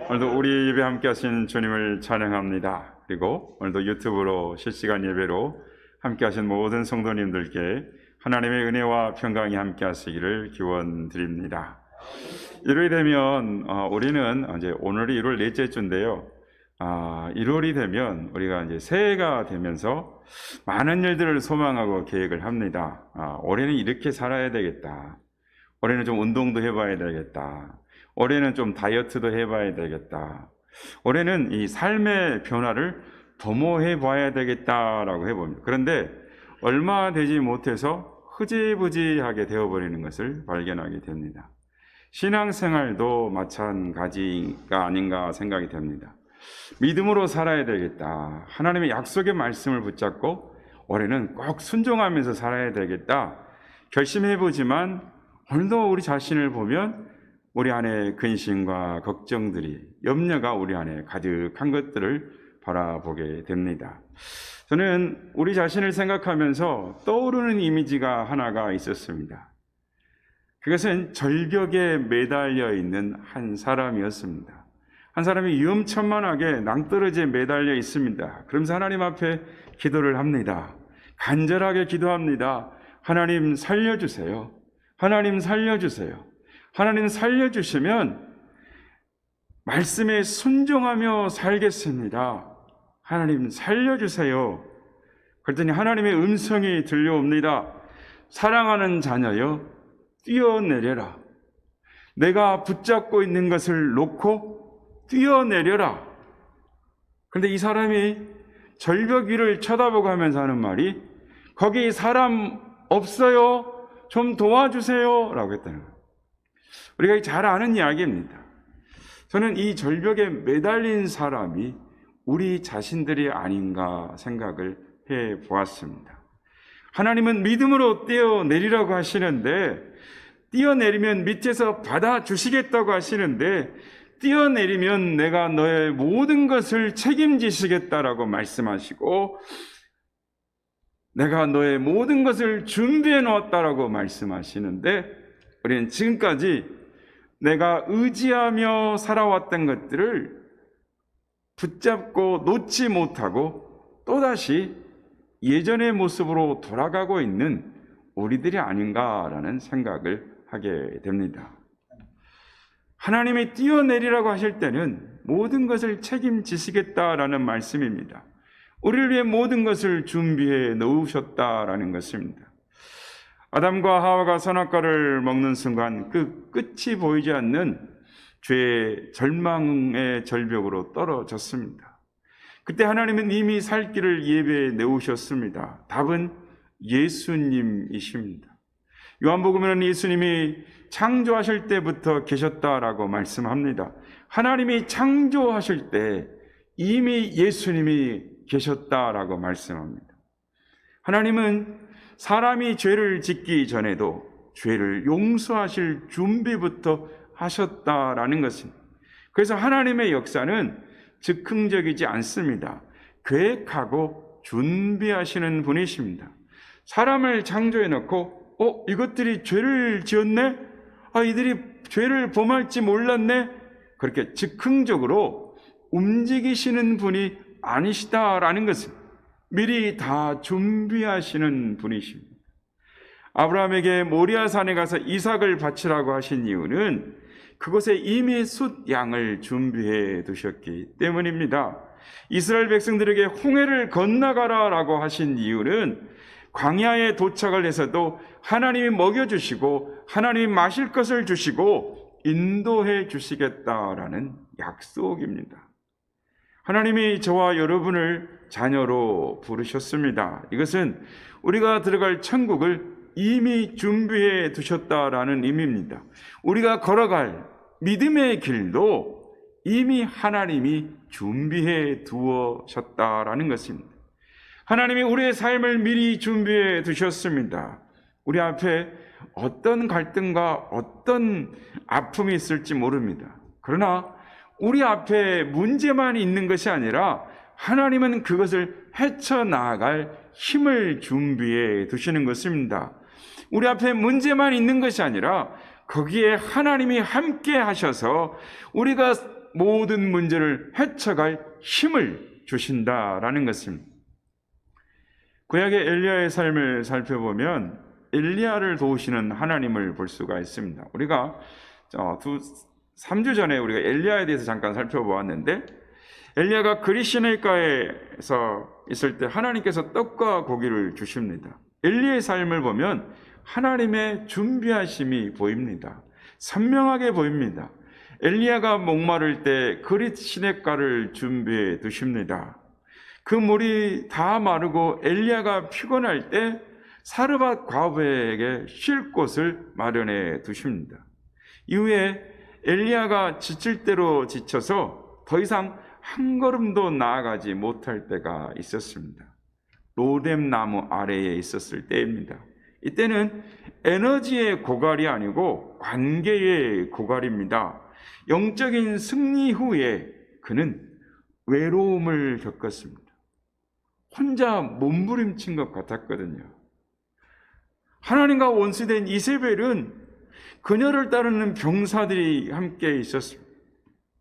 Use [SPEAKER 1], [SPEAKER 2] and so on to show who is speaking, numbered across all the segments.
[SPEAKER 1] 오늘도 우리 예배 함께 하신 주님을 찬양합니다. 그리고 오늘도 유튜브로 실시간 예배로 함께 하신 모든 성도님들께 하나님의 은혜와 평강이 함께 하시기를 기원드립니다. 일요일이 되면 우리는 이제 오늘이 1월 넷째 주인데요. 1월이 되면 우리가 이제 새해가 되면서 많은 일들을 소망하고 계획을 합니다. 올해는 이렇게 살아야 되겠다. 올해는 좀 운동도 해봐야 되겠다. 올해는 좀 다이어트도 해봐야 되겠다. 올해는 이 삶의 변화를 도모해 봐야 되겠다라고 해봅니다. 그런데 얼마 되지 못해서 흐지부지하게 되어버리는 것을 발견하게 됩니다. 신앙생활도 마찬가지가 아닌가 생각이 됩니다. 믿음으로 살아야 되겠다. 하나님의 약속의 말씀을 붙잡고 올해는 꼭 순종하면서 살아야 되겠다. 결심해보지만 오늘도 우리 자신을 보면 우리 안에 근심과 걱정들이, 염려가 우리 안에 가득한 것들을 바라보게 됩니다. 저는 우리 자신을 생각하면서 떠오르는 이미지가 하나가 있었습니다. 그것은 절벽에 매달려 있는 한 사람이었습니다. 한 사람이 위험천만하게 낭떠러지에 매달려 있습니다. 그러면서 하나님 앞에 기도를 합니다. 간절하게 기도합니다. 하나님 살려주세요. 하나님 살려주세요. 하나님 살려주시면 말씀에 순종하며 살겠습니다. 하나님 살려주세요. 그랬더니 하나님의 음성이 들려옵니다. 사랑하는 자녀여, 뛰어내려라. 내가 붙잡고 있는 것을 놓고 뛰어내려라. 그런데 이 사람이 절벽 위를 쳐다보고 하면서 하는 말이, 거기 사람 없어요? 좀 도와주세요. 라고 했다는 거예요. 우리가 잘 아는 이야기입니다. 저는 이 절벽에 매달린 사람이 우리 자신들이 아닌가 생각을 해 보았습니다. 하나님은 믿음으로 뛰어내리라고 하시는데, 뛰어내리면 밑에서 받아주시겠다고 하시는데, 뛰어내리면 내가 너의 모든 것을 책임지시겠다라고 말씀하시고, 내가 너의 모든 것을 준비해 놓았다라고 말씀하시는데, 우리는 지금까지 내가 의지하며 살아왔던 것들을 붙잡고 놓지 못하고 또다시 예전의 모습으로 돌아가고 있는 우리들이 아닌가라는 생각을 하게 됩니다. 하나님이 뛰어내리라고 하실 때는 모든 것을 책임지시겠다라는 말씀입니다. 우리를 위해 모든 것을 준비해 놓으셨다라는 것입니다. 아담과 하와가 선악과를 먹는 순간 그 끝이 보이지 않는 죄의 절망의 절벽으로 떨어졌습니다. 그때 하나님은 이미 살 길을 예배해 내오셨습니다. 답은 예수님이십니다. 요한복음에는 예수님이 창조하실 때부터 계셨다라고 말씀합니다. 하나님이 창조하실 때 이미 예수님이 계셨다라고 말씀합니다. 하나님은 사람이 죄를 짓기 전에도 죄를 용서하실 준비부터 하셨다라는 것입니다. 그래서 하나님의 역사는 즉흥적이지 않습니다. 계획하고 준비하시는 분이십니다. 사람을 창조해 놓고 이것들이 죄를 지었네? 이들이 죄를 범할지 몰랐네? 그렇게 즉흥적으로 움직이시는 분이 아니시다라는 것입니다. 미리 다 준비하시는 분이십니다. 아브라함에게 모리아산에 가서 이삭을 바치라고 하신 이유는 그곳에 이미 숫 양을 준비해 두셨기 때문입니다. 이스라엘 백성들에게 홍해를 건너가라라고 하신 이유는 광야에 도착을 해서도 하나님이 먹여주시고 하나님이 마실 것을 주시고 인도해 주시겠다라는 약속입니다. 하나님이 저와 여러분을 자녀로 부르셨습니다. 이것은 우리가 들어갈 천국을 이미 준비해 두셨다라는 의미입니다. 우리가 걸어갈 믿음의 길도 이미 하나님이 준비해 두셨다라는 것입니다. 하나님이 우리의 삶을 미리 준비해 두셨습니다. 우리 앞에 어떤 갈등과 어떤 아픔이 있을지 모릅니다. 그러나 우리 앞에 문제만 있는 것이 아니라 하나님은 그것을 헤쳐나갈 힘을 준비해 두시는 것입니다. 우리 앞에 문제만 있는 것이 아니라 거기에 하나님이 함께 하셔서 우리가 모든 문제를 헤쳐갈 힘을 주신다라는 것입니다. 구약의 엘리야의 삶을 살펴보면 엘리야를 도우시는 하나님을 볼 수가 있습니다. 우리가 3주 전에 우리가 엘리야에 대해서 잠깐 살펴보았는데, 엘리야가 그리시네가에서 있을 때 하나님께서 떡과 고기를 주십니다. 엘리야의 삶을 보면 하나님의 준비하심이 보입니다. 선명하게 보입니다. 엘리야가 목마를 때 그리시네가를 준비해 두십니다. 그 물이 다 마르고 엘리야가 피곤할 때 사르밧 과부에게 쉴 곳을 마련해 두십니다. 이후에 엘리야가 지칠 대로 지쳐서 더 이상 한 걸음도 나아가지 못할 때가 있었습니다. 로뎀 나무 아래에 있었을 때입니다. 이때는 에너지의 고갈이 아니고 관계의 고갈입니다. 영적인 승리 후에 그는 외로움을 겪었습니다. 혼자 몸부림친 것 같았거든요. 하나님과 원수된 이세벨은 그녀를 따르는 병사들이 함께 있었습니다.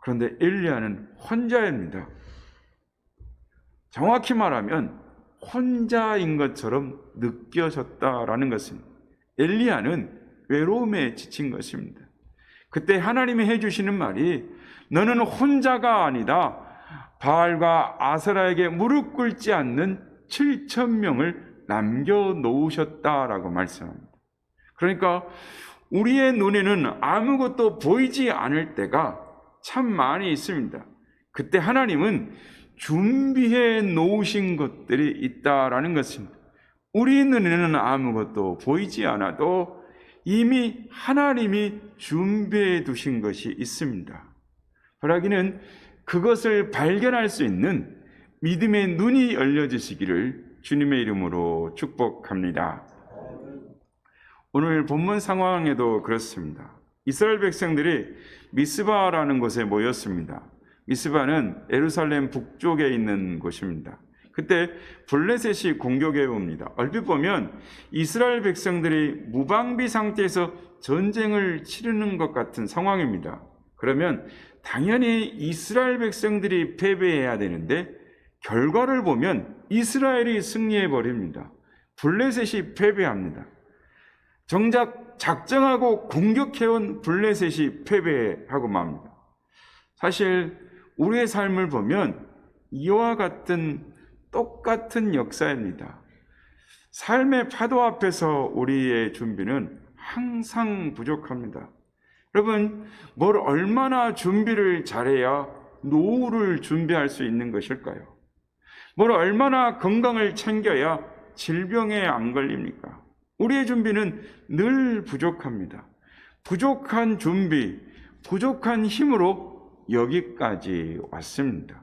[SPEAKER 1] 그런데 엘리야는 혼자입니다. 정확히 말하면 혼자인 것처럼 느껴졌다라는 것입니다. 엘리야는 외로움에 지친 것입니다. 그때 하나님이 해주시는 말이, 너는 혼자가 아니다. 바알과 아세라에게 무릎 꿇지 않는 7,000명을 남겨놓으셨다라고 말씀합니다. 그러니까 우리의 눈에는 아무것도 보이지 않을 때가 참 많이 있습니다. 그때 하나님은 준비해 놓으신 것들이 있다라는 것입니다. 우리 눈에는 아무것도 보이지 않아도 이미 하나님이 준비해 두신 것이 있습니다. 바라기는 그것을 발견할 수 있는 믿음의 눈이 열려지시기를 주님의 이름으로 축복합니다. 오늘 본문 상황에도 그렇습니다. 이스라엘 백성들이 미스바라는 곳에 모였습니다. 미스바는 예루살렘 북쪽에 있는 곳입니다. 그때 블레셋이 공격해 옵니다. 얼핏 보면 이스라엘 백성들이 무방비 상태에서 전쟁을 치르는 것 같은 상황입니다. 그러면 당연히 이스라엘 백성들이 패배해야 되는데, 결과를 보면 이스라엘이 승리해 버립니다. 블레셋이 패배합니다. 정작 작정하고 공격해온 블레셋이 패배하고 맙니다. 사실 우리의 삶을 보면 이와 같은 똑같은 역사입니다. 삶의 파도 앞에서 우리의 준비는 항상 부족합니다. 여러분, 뭘 얼마나 준비를 잘해야 노후를 준비할 수 있는 것일까요? 뭘 얼마나 건강을 챙겨야 질병에 안 걸립니까? 우리의 준비는 늘 부족합니다. 부족한 준비, 부족한 힘으로 여기까지 왔습니다.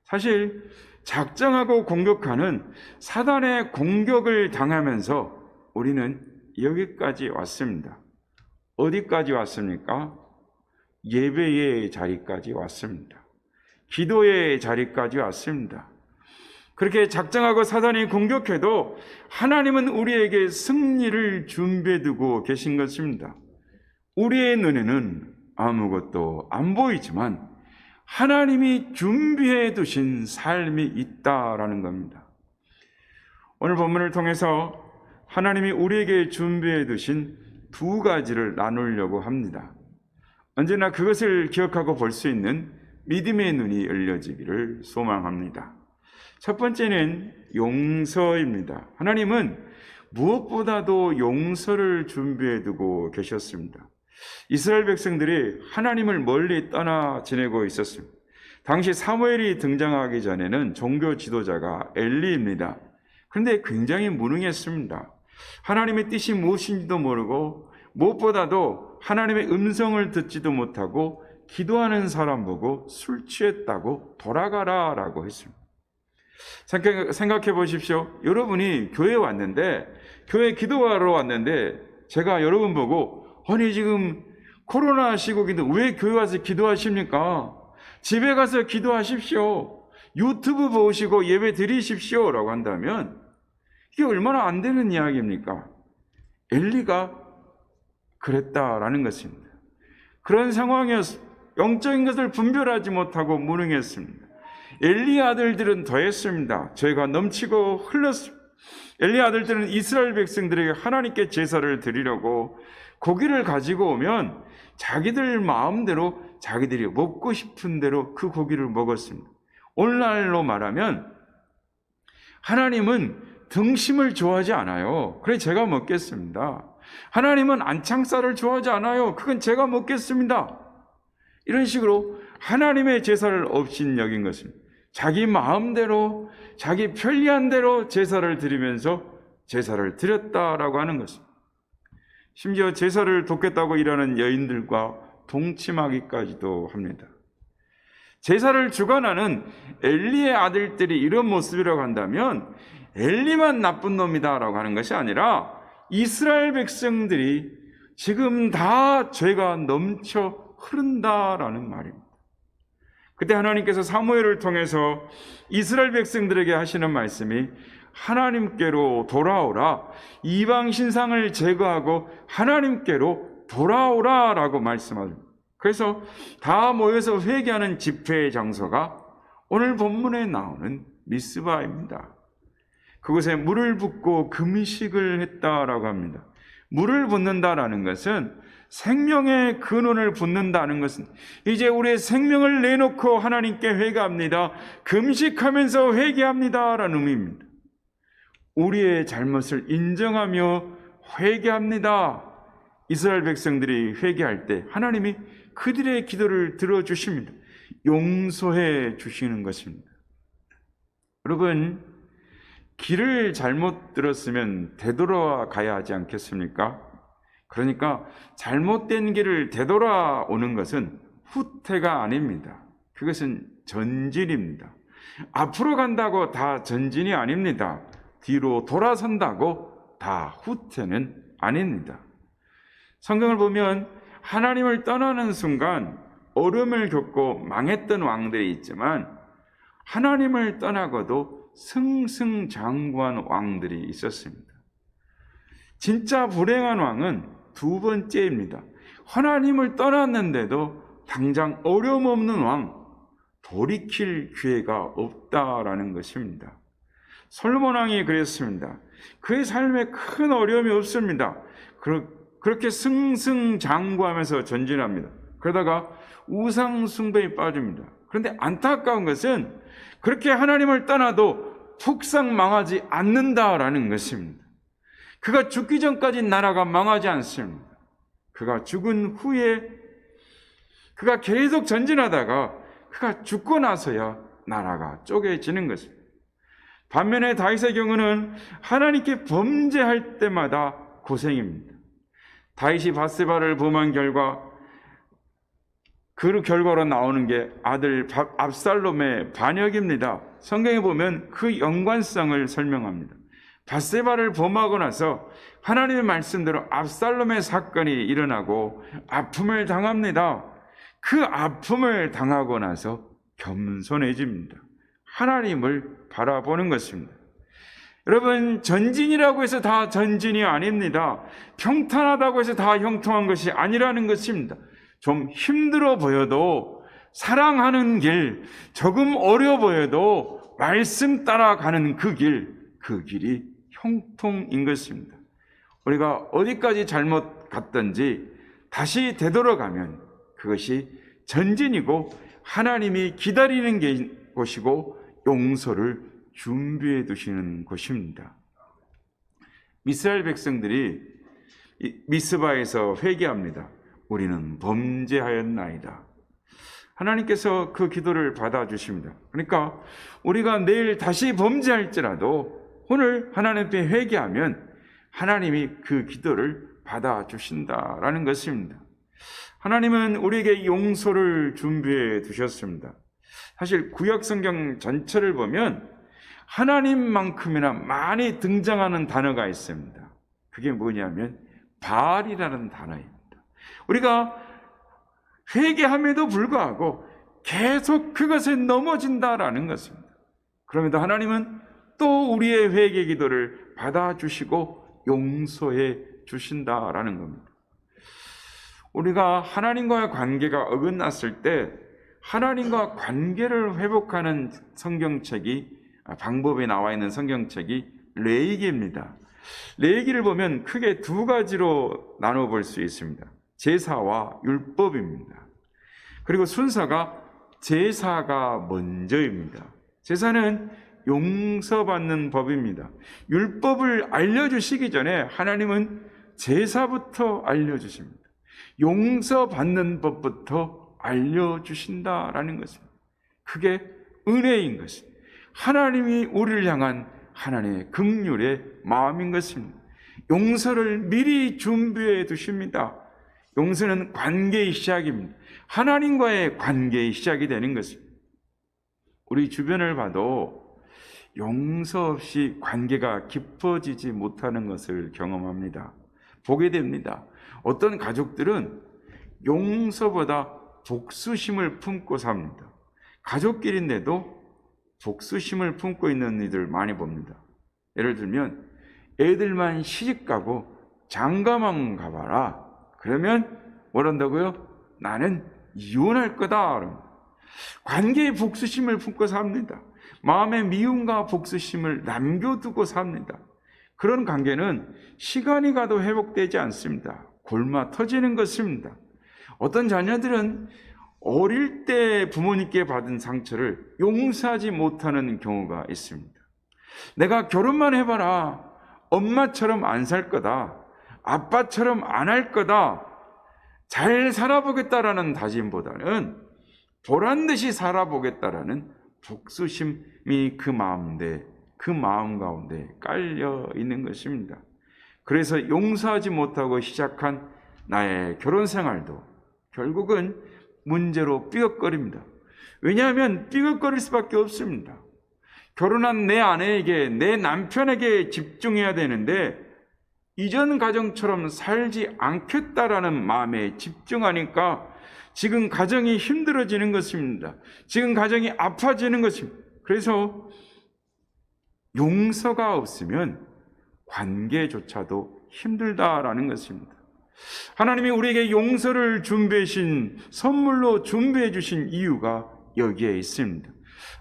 [SPEAKER 1] 사실 작정하고 공격하는 사단의 공격을 당하면서 우리는 여기까지 왔습니다. 어디까지 왔습니까? 예배의 자리까지 왔습니다. 기도의 자리까지 왔습니다. 그렇게 작정하고 사단이 공격해도 하나님은 우리에게 승리를 준비해 두고 계신 것입니다. 우리의 눈에는 아무것도 안 보이지만 하나님이 준비해 두신 삶이 있다라는 겁니다. 오늘 본문을 통해서 하나님이 우리에게 준비해 두신 두 가지를 나누려고 합니다. 언제나 그것을 기억하고 볼 수 있는 믿음의 눈이 열려지기를 소망합니다. 첫 번째는 용서입니다. 하나님은 무엇보다도 용서를 준비해 두고 계셨습니다. 이스라엘 백성들이 하나님을 멀리 떠나 지내고 있었습니다. 당시 사무엘이 등장하기 전에는 종교 지도자가 엘리입니다. 그런데 굉장히 무능했습니다. 하나님의 뜻이 무엇인지도 모르고 무엇보다도 하나님의 음성을 듣지도 못하고 기도하는 사람 보고 술 취했다고 돌아가라라고 했습니다. 생각해 보십시오. 여러분이 교회에 왔는데, 교회 기도하러 왔는데 제가 여러분 보고, 아니 지금 코로나 시국인데 왜 교회 와서 기도하십니까? 집에 가서 기도하십시오. 유튜브 보시고 예배 드리십시오 라고 한다면 이게 얼마나 안 되는 이야기입니까? 엘리가 그랬다라는 것입니다. 그런 상황이었습니다. 영적인 것을 분별하지 못하고 무능했습니다. 엘리 아들들은 더했습니다. 죄가 넘치고 흘렀습니다. 엘리 아들들은 이스라엘 백성들에게 하나님께 제사를 드리려고 고기를 가지고 오면 자기들 마음대로 자기들이 먹고 싶은 대로 그 고기를 먹었습니다. 오늘날로 말하면 하나님은 등심을 좋아하지 않아요. 그래 제가 먹겠습니다. 하나님은 안창살을 좋아하지 않아요. 그건 제가 먹겠습니다. 이런 식으로 하나님의 제사를 없인 여긴 것입니다. 자기 마음대로 자기 편리한 대로 제사를 드리면서 제사를 드렸다라고 하는 것입니다. 심지어 제사를 돕겠다고 일하는 여인들과 동침하기까지도 합니다. 제사를 주관하는 엘리의 아들들이 이런 모습이라고 한다면 엘리만 나쁜 놈이다라고 하는 것이 아니라 이스라엘 백성들이 지금 다 죄가 넘쳐 흐른다라는 말입니다. 그때 하나님께서 사무엘을 통해서 이스라엘 백성들에게 하시는 말씀이 하나님께로 돌아오라, 이방 신상을 제거하고 하나님께로 돌아오라라고 말씀합니다. 그래서 다 모여서 회개하는 집회의 장소가 오늘 본문에 나오는 미스바입니다. 그곳에 물을 붓고 금식을 했다라고 합니다. 물을 붓는다라는 것은 생명의 근원을 붓는다는 것은 이제 우리의 생명을 내놓고 하나님께 회개합니다. 금식하면서 회개합니다라는 의미입니다. 우리의 잘못을 인정하며 회개합니다. 이스라엘 백성들이 회개할 때 하나님이 그들의 기도를 들어주십니다. 용서해 주시는 것입니다. 여러분, 길을 잘못 들었으면 되돌아가야 하지 않겠습니까? 그러니까 잘못된 길을 되돌아오는 것은 후퇴가 아닙니다. 그것은 전진입니다. 앞으로 간다고 다 전진이 아닙니다. 뒤로 돌아선다고 다 후퇴는 아닙니다. 성경을 보면 하나님을 떠나는 순간 어려움을 겪고 망했던 왕들이 있지만 하나님을 떠나고도 승승장구한 왕들이 있었습니다. 진짜 불행한 왕은 두 번째입니다. 하나님을 떠났는데도 당장 어려움 없는 왕, 돌이킬 기회가 없다라는 것입니다. 솔로몬 왕이 그랬습니다. 그의 삶에 큰 어려움이 없습니다. 그렇게 승승장구하면서 전진합니다. 그러다가 우상 숭배에 빠집니다. 그런데 안타까운 것은 그렇게 하나님을 떠나도 폭삭 망하지 않는다라는 것입니다. 그가 죽기 전까지 나라가 망하지 않습니다. 그가 죽은 후에 그가 계속 전진하다가 그가 죽고 나서야 나라가 쪼개지는 것입니다. 반면에 다윗의 경우는 하나님께 범죄할 때마다 고생입니다. 다윗이 밧세바를 범한 결과 그 결과로 나오는 게 아들 압살롬의 반역입니다. 성경에 보면 그 연관성을 설명합니다. 밧세바를 범하고 나서 하나님의 말씀대로 압살롬의 사건이 일어나고 아픔을 당합니다. 그 아픔을 당하고 나서 겸손해집니다. 하나님을 바라보는 것입니다. 여러분, 전진이라고 해서 다 전진이 아닙니다. 평탄하다고 해서 다 형통한 것이 아니라는 것입니다. 좀 힘들어 보여도 사랑하는 길, 조금 어려 보여도 말씀 따라가는 그 길이 형통인 것입니다. 우리가 어디까지 잘못 갔든지 다시 되돌아가면 그것이 전진이고 하나님이 기다리는 곳이고 용서를 준비해 두시는 곳입니다. 이스라엘 백성들이 미스바에서 회개합니다. 우리는 범죄하였나이다. 하나님께서 그 기도를 받아주십니다. 그러니까 우리가 내일 다시 범죄할지라도 오늘 하나님 앞에 회개하면 하나님이 그 기도를 받아주신다라는 것입니다. 하나님은 우리에게 용서를 준비해 두셨습니다. 사실 구약 성경 전체를 보면 하나님만큼이나 많이 등장하는 단어가 있습니다. 그게 뭐냐면 바알이라는 단어입니다. 우리가 회개함에도 불구하고 계속 그것에 넘어진다라는 것입니다. 그럼에도 하나님은 또 우리의 회개 기도를 받아주시고 용서해 주신다라는 겁니다. 우리가 하나님과의 관계가 어긋났을 때 하나님과 관계를 회복하는 방법에 나와 있는 성경책이 레위기입니다. 레위기를 보면 크게 두 가지로 나눠볼 수 있습니다. 제사와 율법입니다. 그리고 순서가 제사가 먼저입니다. 제사는 용서받는 법입니다. 율법을 알려주시기 전에 하나님은 제사부터 알려주십니다. 용서받는 법부터 알려주신다라는 것입니다. 그게 은혜인 것입니다. 하나님이 우리를 향한 하나님의 긍휼의 마음인 것입니다. 용서를 미리 준비해 두십니다. 용서는 관계의 시작입니다. 하나님과의 관계의 시작이 되는 것입니다. 우리 주변을 봐도 용서 없이 관계가 깊어지지 못하는 것을 경험합니다. 보게 됩니다. 어떤 가족들은 용서보다 복수심을 품고 삽니다. 가족끼리인데도 복수심을 품고 있는 이들 많이 봅니다. 예를 들면 애들만 시집가고 장가만 가봐라. 그러면 뭐란다고요? 나는 이혼할 거다. 관계의 복수심을 품고 삽니다. 마음의 미움과 복수심을 남겨두고 삽니다. 그런 관계는 시간이 가도 회복되지 않습니다. 골마 터지는 것입니다. 어떤 자녀들은 어릴 때 부모님께 받은 상처를 용서하지 못하는 경우가 있습니다. 내가 결혼만 해봐라. 엄마처럼 안 살 거다. 아빠처럼 안 할 거다. 잘 살아보겠다라는 다짐보다는 보란듯이 살아보겠다라는 복수심이 그 마음 가운데 깔려 있는 것입니다. 그래서 용서하지 못하고 시작한 나의 결혼 생활도 결국은 문제로 삐걱거립니다. 왜냐하면 삐걱거릴 수밖에 없습니다. 결혼한 내 아내에게, 내 남편에게 집중해야 되는데 이전 가정처럼 살지 않겠다라는 마음에 집중하니까 지금 가정이 힘들어지는 것입니다. 지금 가정이 아파지는 것입니다. 그래서 용서가 없으면 관계조차도 힘들다라는 것입니다. 하나님이 우리에게 용서를 선물로 준비해 주신 이유가 여기에 있습니다.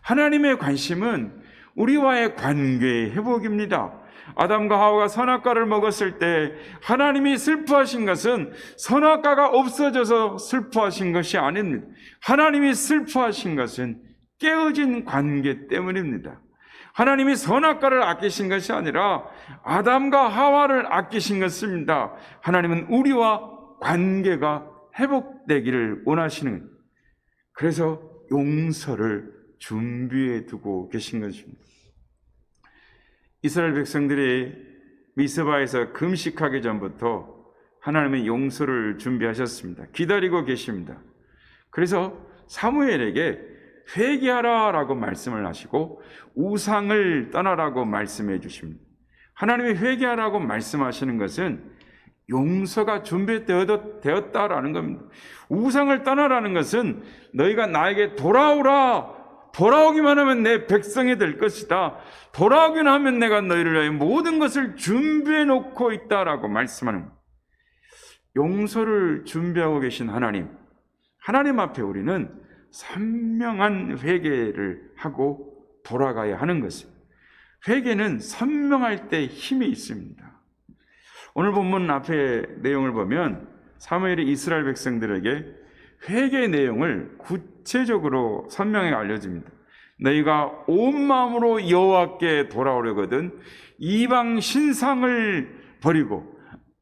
[SPEAKER 1] 하나님의 관심은 우리와의 관계의 회복입니다. 아담과 하와가 선악과를 먹었을 때 하나님이 슬퍼하신 것은 선악과가 없어져서 슬퍼하신 것이 아닙니다. 하나님이 슬퍼하신 것은 깨어진 관계 때문입니다. 하나님이 선악과를 아끼신 것이 아니라 아담과 하와를 아끼신 것입니다. 하나님은 우리와 관계가 회복되기를 원하시는 거예요. 그래서 용서를 준비해 두고 계신 것입니다. 이스라엘 백성들이 미스바에서 금식하기 전부터 하나님은 용서를 준비하셨습니다. 기다리고 계십니다. 그래서 사무엘에게 회개하라라고 말씀을 하시고 우상을 떠나라고 말씀해 주십니다. 하나님이 회개하라고 말씀하시는 것은 용서가 준비되었다라는 겁니다. 우상을 떠나라는 것은 너희가 나에게 돌아오기만 하면 내 백성이 될 것이다. 돌아오기만 하면 내가 너희를 위하여 모든 것을 준비해 놓고 있다라고 말씀하는 겁니다. 용서를 준비하고 계신 하나님 앞에 우리는 선명한 회개를 하고 돌아가야 하는 것입니다. 회개는 선명할 때 힘이 있습니다. 오늘 본문 앞에 내용을 보면 사무엘이 이스라엘 백성들에게 회개 내용을 구체적으로 선명하게 알려줍니다. 너희가 온 마음으로 여호와께 돌아오려거든 이방 신상을 버리고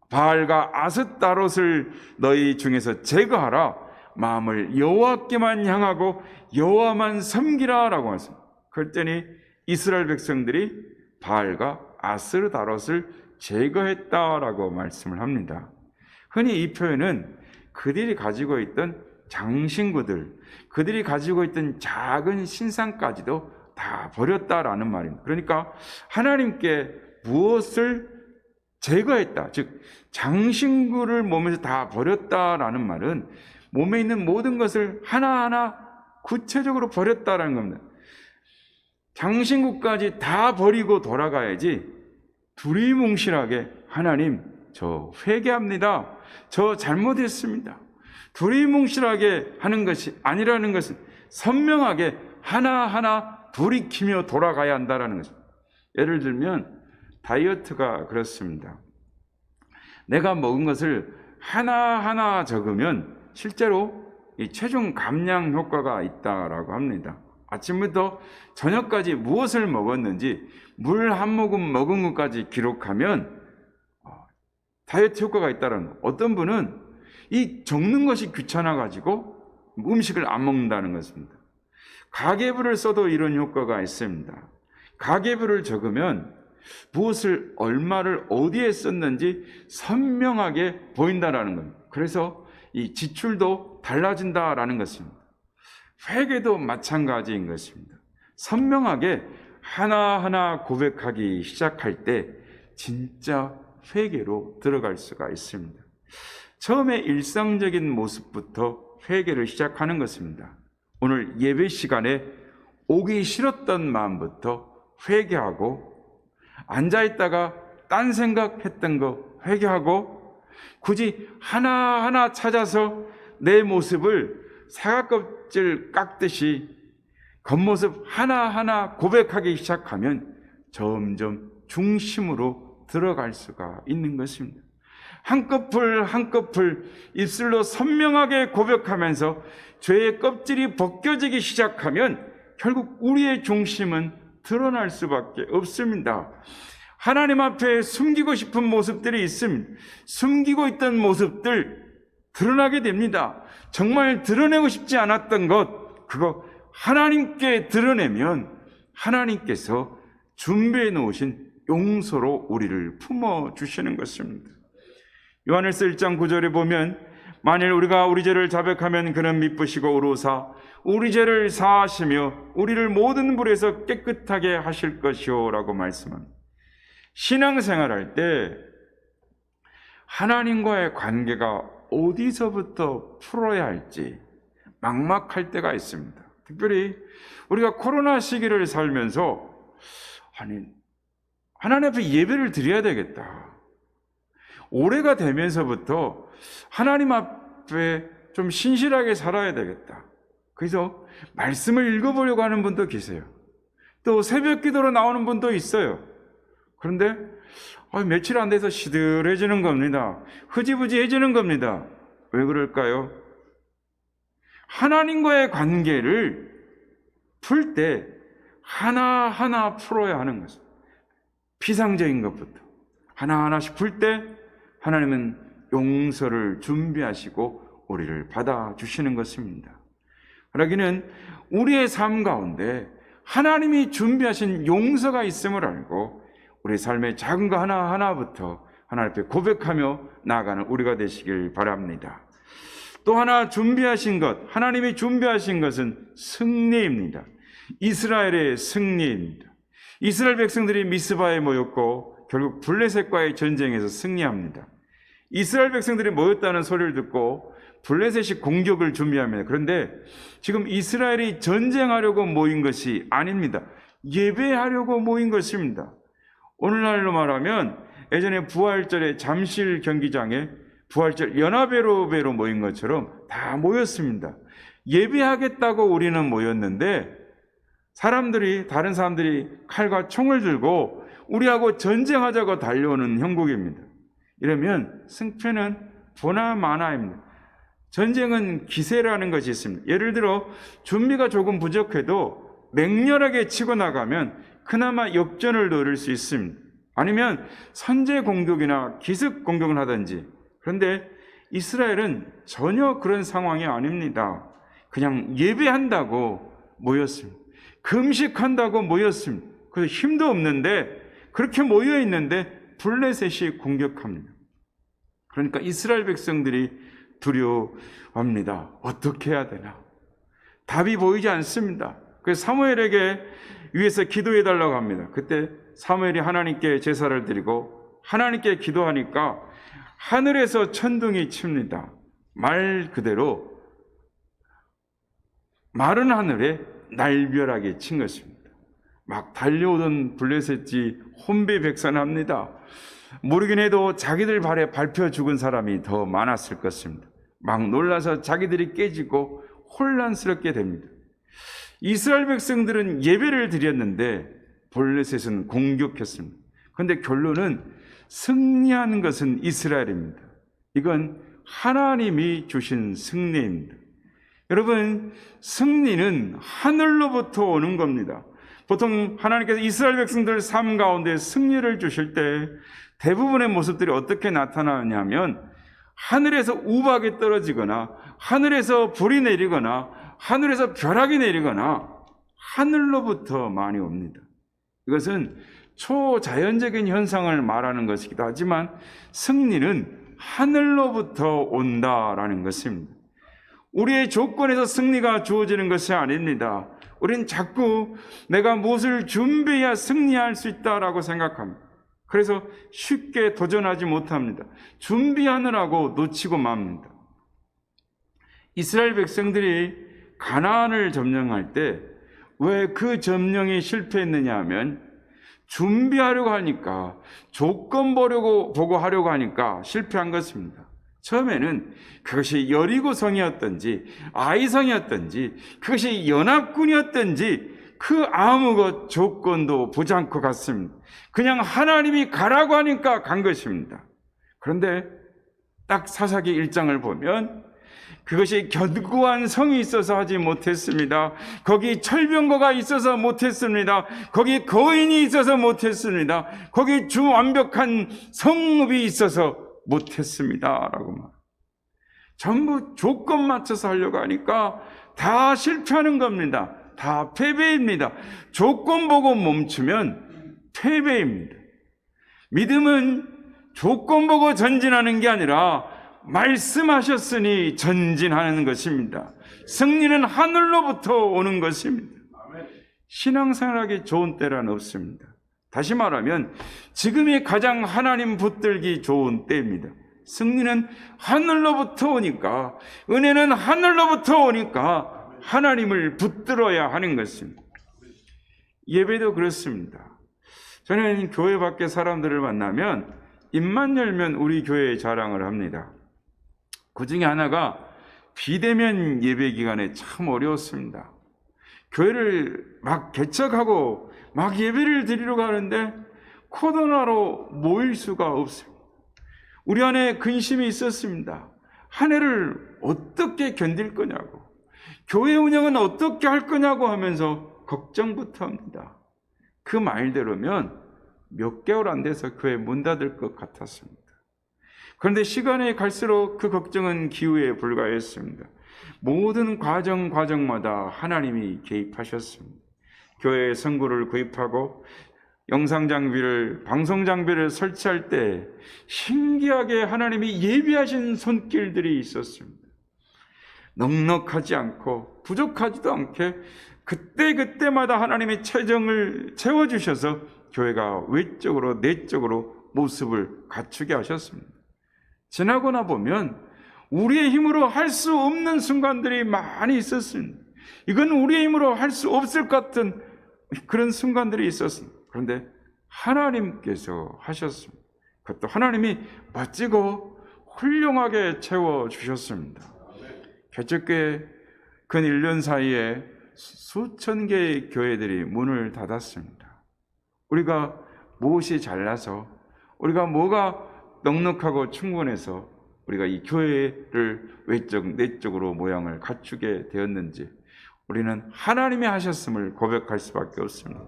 [SPEAKER 1] 바알과 아스타롯을 너희 중에서 제거하라. 마음을 여호와께만 향하고 여호와만 섬기라라고 하셨습니다. 그랬더니 이스라엘 백성들이 바알과 아스타롯을 제거했다라고 말씀을 합니다. 흔히 이 표현은 그들이 가지고 있던 장신구들, 그들이 가지고 있던 작은 신상까지도 다 버렸다라는 말입니다. 그러니까 하나님께 무엇을 제거했다, 즉 장신구를 몸에서 다 버렸다라는 말은 몸에 있는 모든 것을 하나하나 구체적으로 버렸다라는 겁니다. 장신구까지 다 버리고 돌아가야지 두리뭉실하게 하나님 저 회개합니다. 저 잘못했습니다. 두리뭉실하게 하는 것이 아니라는 것은 선명하게 하나하나 돌이키며 돌아가야 한다는 것입니다. 예를 들면 다이어트가 그렇습니다. 내가 먹은 것을 하나하나 적으면 실제로 이 체중 감량 효과가 있다라고 합니다. 아침부터 저녁까지 무엇을 먹었는지 물 한 모금 먹은 것까지 기록하면 다이어트 효과가 있다는. 어떤 분은 이 적는 것이 귀찮아 가지고 음식을 안 먹는다는 것입니다. 가계부를 써도 이런 효과가 있습니다. 가계부를 적으면 무엇을 얼마를 어디에 썼는지 선명하게 보인다라는 겁니다. 그래서 이 지출도 달라진다라는 것입니다. 회개도 마찬가지인 것입니다. 선명하게 하나하나 고백하기 시작할 때 진짜 회개로 들어갈 수가 있습니다. 처음에 일상적인 모습부터 회개를 시작하는 것입니다. 오늘 예배 시간에 오기 싫었던 마음부터 회개하고, 앉아있다가 딴 생각했던 거 회개하고, 굳이 하나하나 찾아서 내 모습을 사과껍질 깎듯이 겉모습 하나하나 고백하기 시작하면 점점 중심으로 들어갈 수가 있는 것입니다. 한꺼풀 한꺼풀 입술로 선명하게 고백하면서 죄의 껍질이 벗겨지기 시작하면 결국 우리의 중심은 드러날 수밖에 없습니다. 하나님 앞에 숨기고 싶은 모습들이 있습니다. 숨기고 있던 모습들 드러나게 됩니다. 정말 드러내고 싶지 않았던 것, 그거 하나님께 드러내면 하나님께서 준비해 놓으신 용서로 우리를 품어주시는 것입니다. 요한일서 1장 9절에 보면 만일 우리가 우리 죄를 자백하면 그는 미쁘시고 의로우사 우리 죄를 사하시며 우리를 모든 불에서 깨끗하게 하실 것이요 라고 말씀합니다. 신앙생활할 때 하나님과의 관계가 어디서부터 풀어야 할지 막막할 때가 있습니다. 특별히 우리가 코로나 시기를 살면서 하나님 앞에 예배를 드려야 되겠다. 올해가 되면서부터 하나님 앞에 좀 신실하게 살아야 되겠다. 그래서 말씀을 읽어보려고 하는 분도 계세요. 또 새벽 기도로 나오는 분도 있어요. 그런데 며칠 안 돼서 시들해지는 겁니다. 흐지부지해지는 겁니다. 왜 그럴까요? 하나님과의 관계를 풀 때 하나하나 풀어야 하는 것입니다. 피상적인 것부터 하나하나씩 풀 때 하나님은 용서를 준비하시고 우리를 받아주시는 것입니다. 그러기는 우리의 삶 가운데 하나님이 준비하신 용서가 있음을 알고 우리 삶의 작은 거 하나하나부터 하나님 앞에 고백하며 나아가는 우리가 되시길 바랍니다. 또 하나 준비하신 것, 하나님이 준비하신 것은 승리입니다. 이스라엘의 승리입니다. 이스라엘 백성들이 미스바에 모였고 결국 블레셋과의 전쟁에서 승리합니다. 이스라엘 백성들이 모였다는 소리를 듣고 블레셋이 공격을 준비합니다. 그런데 지금 이스라엘이 전쟁하려고 모인 것이 아닙니다. 예배하려고 모인 것입니다. 오늘날로 말하면 예전에 부활절에 잠실 경기장에 부활절 연합예배로 모인 것처럼 다 모였습니다. 예배하겠다고 우리는 모였는데 다른 사람들이 칼과 총을 들고 우리하고 전쟁하자고 달려오는 형국입니다. 이러면 승패는 보나마나입니다. 전쟁은 기세라는 것이 있습니다. 예를 들어 준비가 조금 부족해도 맹렬하게 치고 나가면 그나마 역전을 노릴 수 있습니다. 아니면 선제 공격이나 기습 공격을 하든지. 그런데 이스라엘은 전혀 그런 상황이 아닙니다. 그냥 예배한다고 모였습니다. 금식한다고 모였습니다. 그래서 힘도 없는데 그렇게 모여 있는데 블레셋이 공격합니다. 그러니까 이스라엘 백성들이 두려워합니다. 어떻게 해야 되나? 답이 보이지 않습니다. 그래서 사무엘에게 위에서 기도해 달라고 합니다. 그때 사무엘이 하나님께 제사를 드리고 하나님께 기도하니까 하늘에서 천둥이 칩니다. 말 그대로 마른 하늘에 날벼락이 친 것입니다. 막 달려오던 블레셋이 혼비백산합니다. 모르긴 해도 자기들 발에 밟혀 죽은 사람이 더 많았을 것입니다. 막 놀라서 자기들이 깨지고 혼란스럽게 됩니다. 이스라엘 백성들은 예배를 드렸는데 블레셋은 공격했습니다. 그런데 결론은 승리한 것은 이스라엘입니다. 이건 하나님이 주신 승리입니다. 여러분, 승리는 하늘로부터 오는 겁니다. 보통 하나님께서 이스라엘 백성들 삶 가운데 승리를 주실 때 대부분의 모습들이 어떻게 나타나냐면 하늘에서 우박이 떨어지거나 하늘에서 불이 내리거나 하늘에서 벼락이 내리거나 하늘로부터 많이 옵니다. 이것은 초자연적인 현상을 말하는 것이기도 하지만 승리는 하늘로부터 온다라는 것입니다. 우리의 조건에서 승리가 주어지는 것이 아닙니다. 우리는 자꾸 내가 무엇을 준비해야 승리할 수 있다라고 생각합니다. 그래서 쉽게 도전하지 못합니다. 준비하느라고 놓치고 맙니다. 이스라엘 백성들이 가나안을 점령할 때 왜 그 점령이 실패했느냐 하면 준비하려고 하니까, 조건 보고 하려고 하니까 실패한 것입니다. 처음에는 그것이 여리고성이었든지 아이성이었든지 그것이 연합군이었든지 그 아무 조건도 보지 않고 갔습니다. 그냥 하나님이 가라고 하니까 간 것입니다. 그런데 딱 사사기 1장을 보면 그것이 견고한 성이 있어서 하지 못했습니다. 거기 철병거가 있어서 못했습니다. 거기 거인이 있어서 못했습니다. 거기 완벽한 성읍이 있어서 못했습니다. 라고 말. 전부 조건 맞춰서 하려고 하니까 다 실패하는 겁니다. 다 패배입니다. 조건 보고 멈추면 패배입니다. 믿음은 조건 보고 전진하는 게 아니라 말씀하셨으니 전진하는 것입니다. 승리는 하늘로부터 오는 것입니다. 신앙생활하기 좋은 때란 없습니다. 다시 말하면 지금이 가장 하나님 붙들기 좋은 때입니다. 승리는 하늘로부터 오니까, 은혜는 하늘로부터 오니까 하나님을 붙들어야 하는 것입니다. 예배도 그렇습니다. 저는 교회 밖에 사람들을 만나면 입만 열면 우리 교회의 자랑을 합니다. 그 중에 하나가 비대면 예배 기간에 참 어려웠습니다. 교회를 막 개척하고 막 예배를 드리려고 하는데 코로나로 모일 수가 없습니다. 우리 안에 근심이 있었습니다. 한 해를 어떻게 견딜 거냐고, 교회 운영은 어떻게 할 거냐고 하면서 걱정부터 합니다. 그 말대로면 몇 개월 안 돼서 교회 문 닫을 것 같았습니다. 그런데 시간이 갈수록 그 걱정은 기우에 불과했습니다. 모든 과정마다 하나님이 개입하셨습니다. 교회에 성구를 구입하고 영상 장비를, 방송 장비를 설치할 때 신기하게 하나님이 예비하신 손길들이 있었습니다. 넉넉하지 않고 부족하지도 않게 그때마다 하나님의 체정을 채워주셔서 교회가 외적으로 내적으로 모습을 갖추게 하셨습니다. 지나고 보면 우리의 힘으로 할 수 없는 순간들이 많이 있었습니다. 이건 우리의 힘으로 할 수 없을 것 같은 그런 순간들이 있었습니다. 그런데 하나님께서 하셨습니다. 그것도 하나님이 멋지고 훌륭하게 채워주셨습니다. 개척교회 근 1년 사이에 수천 개의 교회들이 문을 닫았습니다. 우리가 무엇이 잘나서, 우리가 뭐가 넉넉하고 충분해서 우리가 이 교회를 외적, 내적으로 모양을 갖추게 되었는지 우리는 하나님이 하셨음을 고백할 수밖에 없습니다.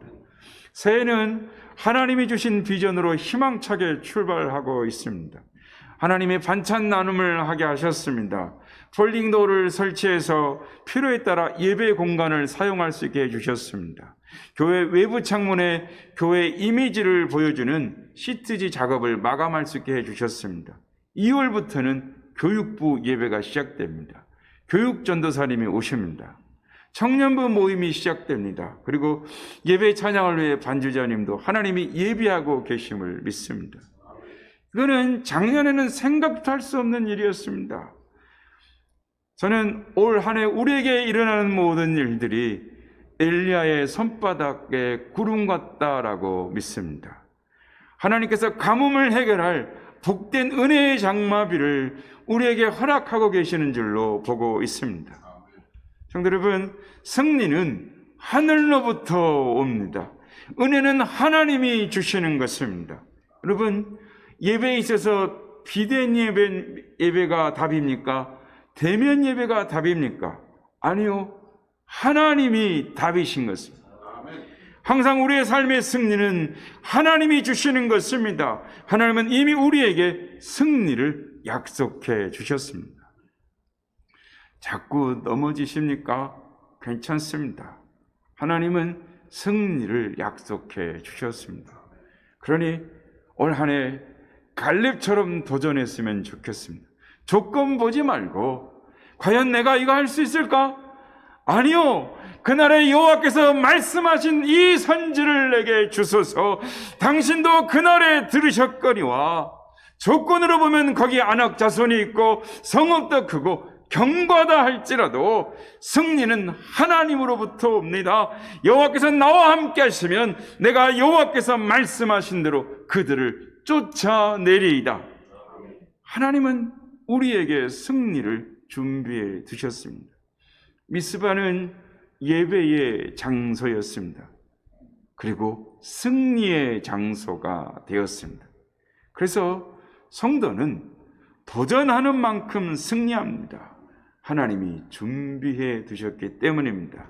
[SPEAKER 1] 새해는 하나님이 주신 비전으로 희망차게 출발하고 있습니다. 하나님의 반찬 나눔을 하게 하셨습니다. 폴딩도어를 설치해서 필요에 따라 예배 공간을 사용할 수 있게 해주셨습니다. 교회 외부 창문에 교회 이미지를 보여주는 시트지 작업을 마감할 수 있게 해주셨습니다. 2월부터는 교육부 예배가 시작됩니다. 교육전도사님이 오십니다. 청년부 모임이 시작됩니다. 그리고 예배 찬양을 위해 반주자님도 하나님이 예비하고 계심을 믿습니다. 이거는 작년에는 생각도 할 수 없는 일이었습니다. 저는 올 한 해 우리에게 일어나는 모든 일들이 엘리야의 손바닥에 구름 같다라고 믿습니다. 하나님께서 가뭄을 해결할 복된 은혜의 장마비를 우리에게 허락하고 계시는 줄로 보고 있습니다. 성도 여러분, 승리는 하늘로부터 옵니다. 은혜는 하나님이 주시는 것입니다. 여러분, 예배에 있어서 비대면 예배가 답입니까? 대면 예배가 답입니까? 아니요. 하나님이 답이신 것입니다. 항상 우리의 삶의 승리는 하나님이 주시는 것입니다. 하나님은 이미 우리에게 승리를 약속해 주셨습니다. 자꾸 넘어지십니까? 괜찮습니다. 하나님은 승리를 약속해 주셨습니다. 그러니 올 한 해 갈렙처럼 도전했으면 좋겠습니다. 조건 보지 말고 과연 내가 이거 할 수 있을까? 아니요. 그날에 여호와께서 말씀하신 이 선지를 내게 주소서. 당신도 그날에 들으셨거니와 조건으로 보면 거기 안악 자손이 있고 성읍도 크고 경과다 할지라도 승리는 하나님으로부터 옵니다. 여호와께서 나와 함께 하시면 내가 여호와께서 말씀하신 대로 그들을 쫓아내리이다. 하나님은 우리에게 승리를 준비해 두셨습니다. 미스바는 예배의 장소였습니다. 그리고 승리의 장소가 되었습니다. 그래서 성도는 도전하는 만큼 승리합니다. 하나님이 준비해 두셨기 때문입니다.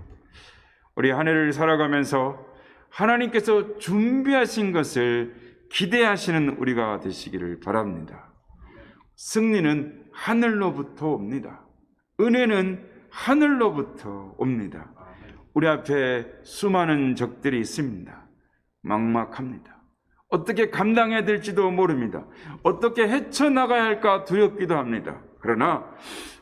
[SPEAKER 1] 우리 한 해를 살아가면서 하나님께서 준비하신 것을 기대하시는 우리가 되시기를 바랍니다. 승리는 하늘로부터 옵니다. 은혜는 하늘로부터 옵니다. 우리 앞에 수많은 적들이 있습니다. 막막합니다. 어떻게 감당해야 될지도 모릅니다. 어떻게 헤쳐나가야 할까 두렵기도 합니다. 그러나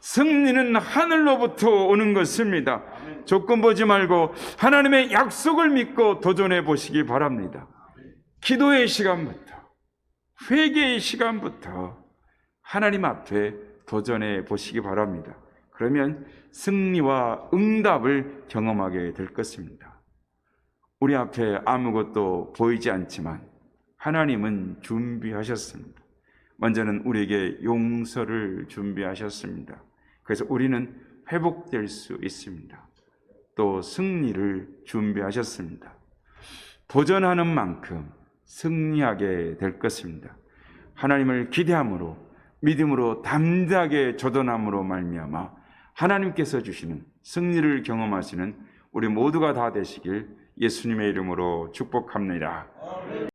[SPEAKER 1] 승리는 하늘로부터 오는 것입니다. 조건 보지 말고 하나님의 약속을 믿고 도전해 보시기 바랍니다. 기도의 시간부터, 회개의 시간부터 하나님 앞에 도전해 보시기 바랍니다. 그러면 승리와 응답을 경험하게 될 것입니다. 우리 앞에 아무것도 보이지 않지만 하나님은 준비하셨습니다. 먼저는 우리에게 용서를 준비하셨습니다. 그래서 우리는 회복될 수 있습니다. 또 승리를 준비하셨습니다. 도전하는 만큼 승리하게 될 것입니다. 하나님을 기대함으로 믿음으로 담대하게 도전함으로 말미암아 하나님께서 주시는 승리를 경험하시는 우리 모두가 다 되시길 예수님의 이름으로 축복합니다.